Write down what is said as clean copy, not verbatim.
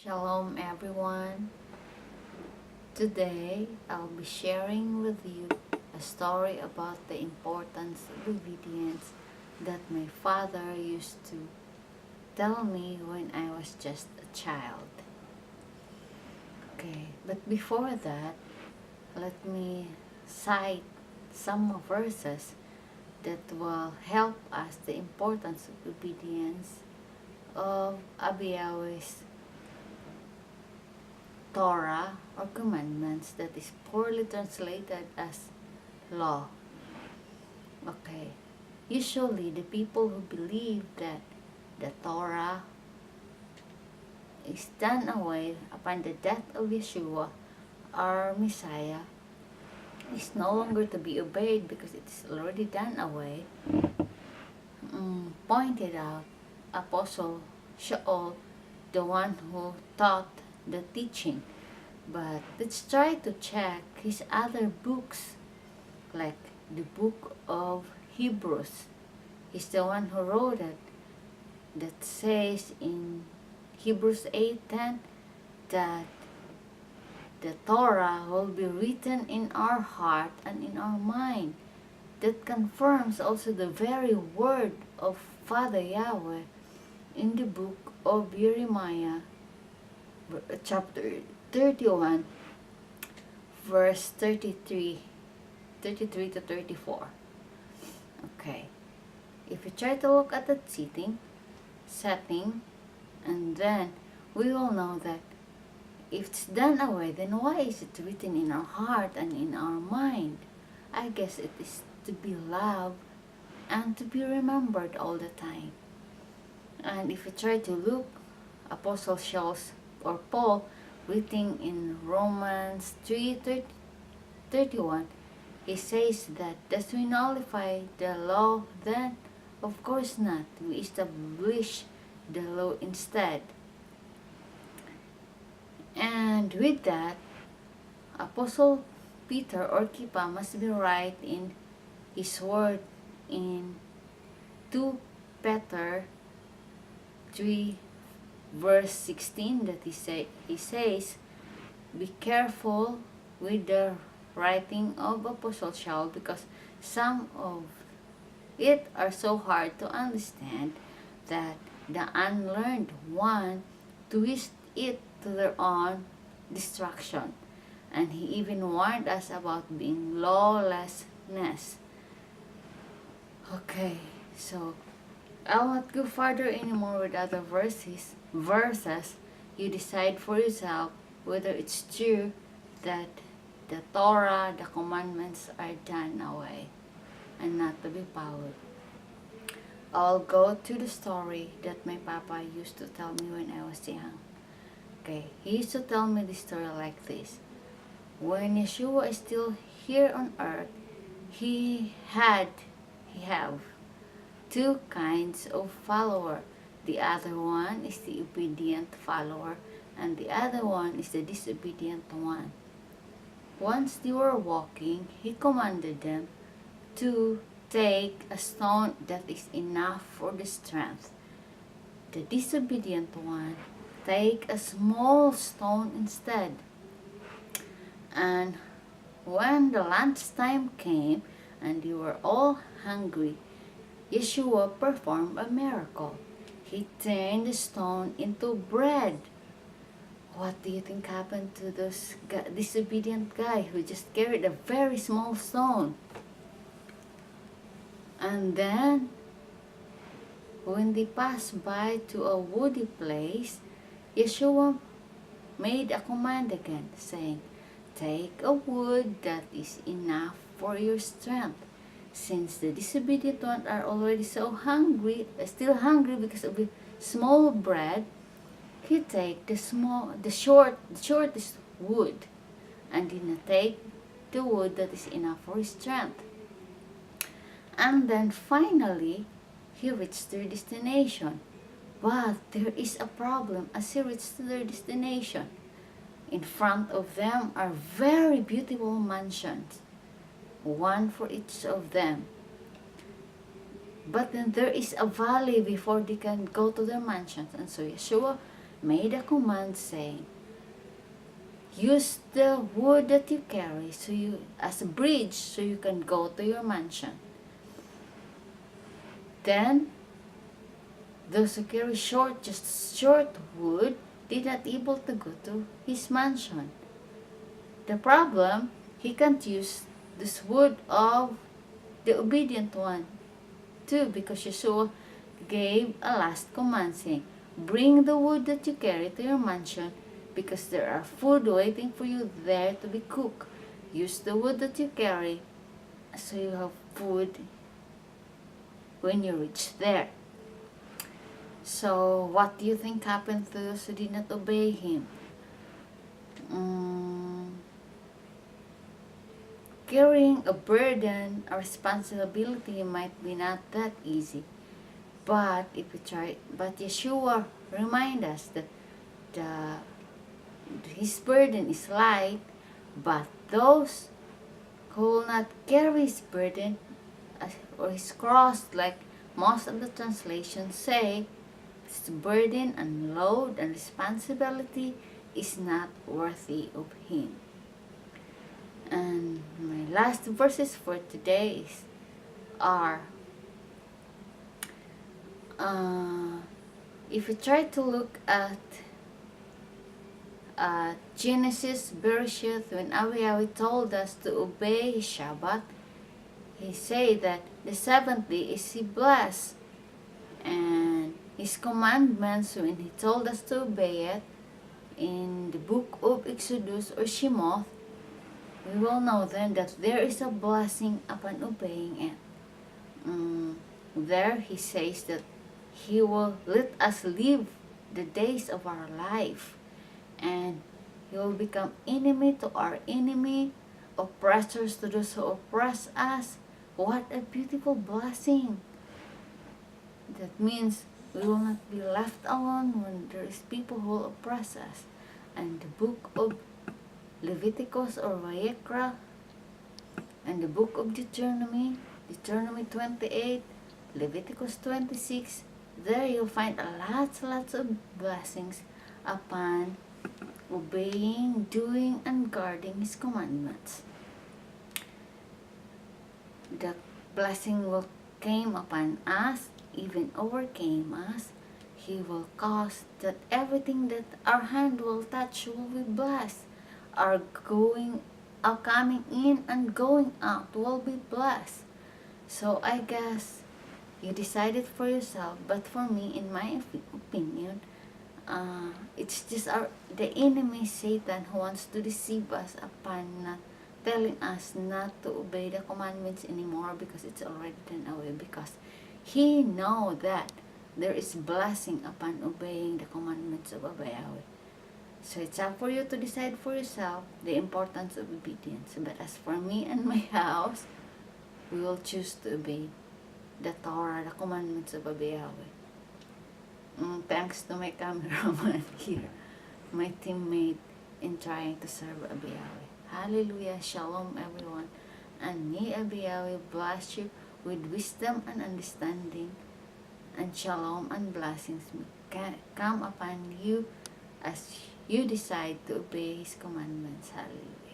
Shalom everyone. Today I'll be sharing with you a story about the importance of obedience that my father used to tell me when I was just a child. Okay, but before that, let me cite some verses that will help us the importance of obedience of Abba Yahweh's Torah or commandments that is poorly translated as law. Okay. Usually the people who believe that the Torah is done away upon the death of Yeshua, our Messiah, is no longer to be obeyed because it is already done away, pointed out Apostle Shaul, the one who taught the teaching. But let's try to check his other books, like the book of Hebrews. He's the one who wrote it, that says in Hebrews 8:10 that the Torah will be written in our heart and in our mind. That confirms also the very word of Father Yahweh in the book of Jeremiah, chapter 31, verse 33 to 34. Okay. If you try to look at that setting, and then we will know that if it's done away, then why is it written in our heart and in our mind? I guess it is to be loved and to be remembered all the time. And if you try to look, Apostle Shaul's or Paul written in Romans 3:31, he says that does we nullify the law then? Of course not. We establish the law instead. And with that, Apostle Peter or Kippa must be right in his word in 2 Peter 3 verse 16 that he says, be careful with the writing of Apostle Shaul because some of it are so hard to understand that the unlearned one twist it to their own destruction. And he even warned us about being lawlessness. Okay, so I'll not go further anymore with other verses. You decide for yourself whether it's true that the Torah, the commandments are done away and not to be followed. I'll go to the story that my papa used to tell me when I was young. Okay, he used to tell me this story like this. When Yeshua is still here on earth, he have two kinds of follower. The other one is the obedient follower, and the other one is the disobedient one. Once they were walking, he commanded them to take a stone that is enough for the strength. The disobedient one take a small stone instead. And when the lunchtime came and they were all hungry, Yeshua performed a miracle. He turned the stone into bread. What do you think happened to this disobedient guy who just carried a very small stone? And then, when they passed by to a woody place, Yeshua made a command again, saying, take a wood that is enough for your strength. Since the disobedient ones are already so hungry, still hungry because of the small bread, he take the shortest wood, and did not take the wood that is enough for his strength. And then finally, he reached their destination. But there is a problem as he reached their destination. In front of them are very beautiful mansions, one for each of them. But then there is a valley before they can go to their mansions. And so Yeshua made a command saying, use the wood that you carry as a bridge so you can go to your mansion. Then those who carry just short wood did not able to go to his mansion. The problem, he can't use this wood of the obedient one too, because Yeshua gave a last command saying, bring the wood that you carry to your mansion, because there are food waiting for you there to be cooked. Use the wood that you carry so you have food when you reach there. So what do you think happened to those who did not obey him? Carrying a burden, a responsibility might be not that easy. But if we try, but Yeshua remind us that his burden is light, but those who will not carry his burden or his cross, like most of the translations say, his burden and load and responsibility is not worthy of him. And my last verses for today are if you try to look at Genesis, Bereshith, when Yahweh told us to obey his Shabbat, he said that the seventh day is he blessed, and his commandments, when he told us to obey it in the book of Exodus or Shemoth, we will know then that there is a blessing upon obeying it. There he says that he will let us live the days of our life, and he will become enemy to our enemy, oppressors to those who oppress us. What a beautiful blessing! That means we will not be left alone when there is people who will oppress us. And the book of Leviticus or Vayikra, and the book of Deuteronomy 28, Leviticus 26, there you'll find lots of blessings upon obeying, doing, and guarding his commandments. The blessing will came upon us, even overcame us. He will cause that everything that our hand will touch will be blessed. Our coming in and going out will be blessed. So I guess you decided for yourself, but for me, in my opinion, it's just the enemy Satan who wants to deceive us upon not telling us not to obey the commandments anymore, because it's already done away, because he know that there is blessing upon obeying the commandments of Yahweh. So it's up for you to decide for yourself the importance of obedience. But as for me and my house, we will choose to obey the Torah, the commandments of Yahweh. Thanks to my cameraman here, my teammate in trying to serve Yahweh. Hallelujah, shalom everyone, and may Yahweh bless you with wisdom and understanding, and shalom and blessings come upon you as you decide to obey his commandments. Hallelujah.